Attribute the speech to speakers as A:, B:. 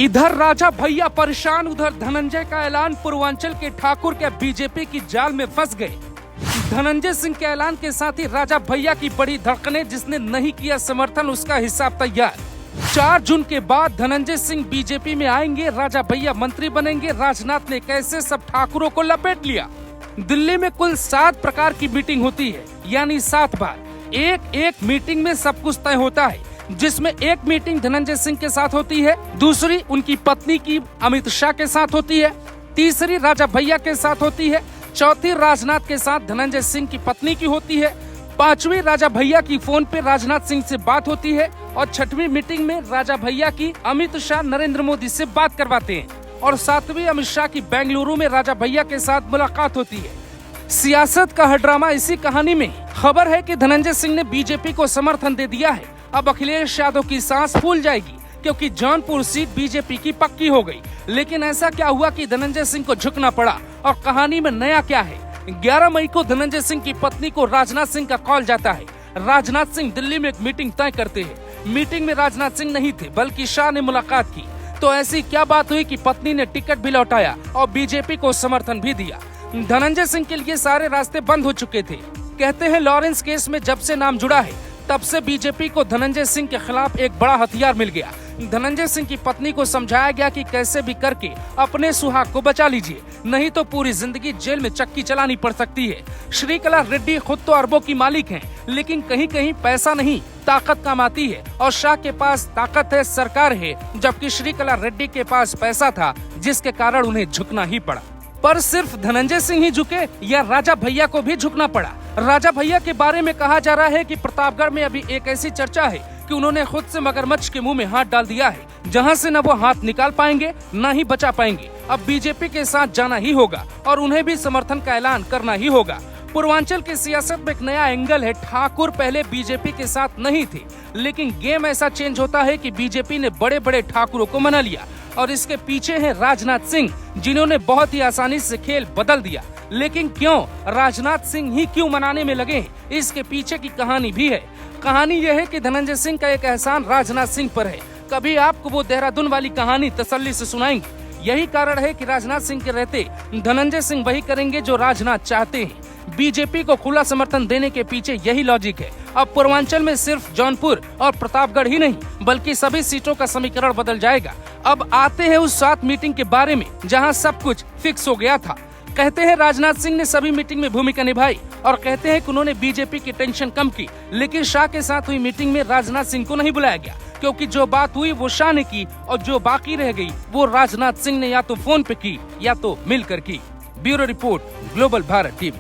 A: इधर राजा भैया परेशान, उधर धनंजय का ऐलान। पूर्वांचल के ठाकुर के बीजेपी की जाल में फंस गए। धनंजय सिंह के ऐलान के साथ ही राजा भैया की बड़ी धड़कनें। जिसने नहीं किया समर्थन उसका हिसाब तैयार। 4 जून के बाद धनंजय सिंह बीजेपी में आएंगे, राजा भैया मंत्री बनेंगे। राजनाथ ने कैसे सब ठाकुरों को लपेट लिया। दिल्ली में कुल 7 प्रकार की मीटिंग होती है, यानी 7 बार। एक मीटिंग में सब कुछ तय होता है, जिसमें एक मीटिंग धनंजय सिंह के साथ होती है, दूसरी उनकी पत्नी की अमित शाह के साथ होती है, तीसरी राजा भैया के साथ होती है, चौथी राजनाथ के साथ धनंजय सिंह की पत्नी की होती है, 5वीं राजा भैया की फोन पे राजनाथ सिंह से बात होती है और 6वीं मीटिंग में राजा भैया की अमित शाह नरेंद्र मोदी से बात करवाते हैं और 7वीं अमित शाह की बेंगलुरु में राजा भैया के साथ मुलाकात होती है। सियासत का हर ड्रामा इसी कहानी में। खबर है कि धनंजय सिंह ने बीजेपी को समर्थन दे दिया है। अब अखिलेश यादव की सांस फूल जाएगी, क्योंकि जौनपुर सीट बीजेपी की पक्की हो गई। लेकिन ऐसा क्या हुआ कि धनंजय सिंह को झुकना पड़ा और कहानी में नया क्या है। 11 मई को धनंजय सिंह की पत्नी को राजनाथ सिंह का कॉल जाता है। राजनाथ सिंह दिल्ली में एक मीटिंग तय करते हैं। मीटिंग में राजनाथ सिंह नहीं थे, बल्कि शाह ने मुलाकात की। तो ऐसी क्या बात हुई कि पत्नी ने टिकट भी लौटाया और बीजेपी को समर्थन भी दिया। धनंजय सिंह के लिए सारे रास्ते बंद हो चुके थे। कहते हैं लॉरेंस केस में जब से नाम जुड़ा है, तब से बीजेपी को धनंजय सिंह के खिलाफ एक बड़ा हथियार मिल गया। धनंजय सिंह की पत्नी को समझाया गया कि कैसे भी करके अपने सुहाग को बचा लीजिए, नहीं तो पूरी जिंदगी जेल में चक्की चलानी पड़ सकती है। श्रीकला रेड्डी खुद तो अरबों की मालिक हैं, लेकिन कहीं कहीं पैसा नहीं ताकत काम आती है। और शाह के पास ताकत है, सरकार है, जबकि श्रीकला रेड्डी के पास पैसा था, जिसके कारण उन्हें झुकना ही पड़ा। पर सिर्फ धनंजय सिंह ही झुके या राजा भैया को भी झुकना पड़ा। राजा भैया के बारे में कहा जा रहा है कि प्रतापगढ़ में अभी एक ऐसी चर्चा है कि उन्होंने खुद से मगरमच्छ के मुंह में हाथ डाल दिया है, जहां से न वो हाथ निकाल पाएंगे न ही बचा पाएंगे। अब बीजेपी के साथ जाना ही होगा और उन्हें भी समर्थन का ऐलान करना ही होगा। पूर्वांचल की सियासत में एक नया एंगल है। ठाकुर पहले बीजेपी के साथ नहीं थे, लेकिन गेम ऐसा चेंज होता है कि बीजेपी ने बड़े बड़े ठाकुरों को मना लिया और इसके पीछे है राजनाथ सिंह, जिन्होंने बहुत ही आसानी से खेल बदल दिया। लेकिन क्यों राजनाथ सिंह ही क्यों मनाने में लगे, इसके पीछे की कहानी भी है। कहानी यह है कि धनंजय सिंह का एक एहसान राजनाथ सिंह पर है। कभी आपको वो देहरादून वाली कहानी तसल्ली से सुनाएंगे। यही कारण है कि राजनाथ सिंह के रहते धनंजय सिंह वही करेंगे जो राजनाथ चाहते हैं। बीजेपी को खुला समर्थन देने के पीछे यही लॉजिक है। अब पूर्वांचल में सिर्फ जौनपुर और प्रतापगढ़ ही नहीं, बल्कि सभी सीटों का समीकरण बदल जाएगा। अब आते हैं उस 7 मीटिंग के बारे में, जहां सब कुछ फिक्स हो गया था। कहते हैं राजनाथ सिंह ने सभी मीटिंग में भूमिका निभाई और कहते हैं कि उन्होंने बीजेपी की टेंशन कम की। लेकिन शाह के साथ हुई मीटिंग में राजनाथ सिंह को नहीं बुलाया गया, क्योंकि जो बात हुई वो शाह ने की और जो बाकी रह गई वो राजनाथ सिंह ने या तो फोन पे की या तो मिलकर की। Bureau report, global Bharat TV.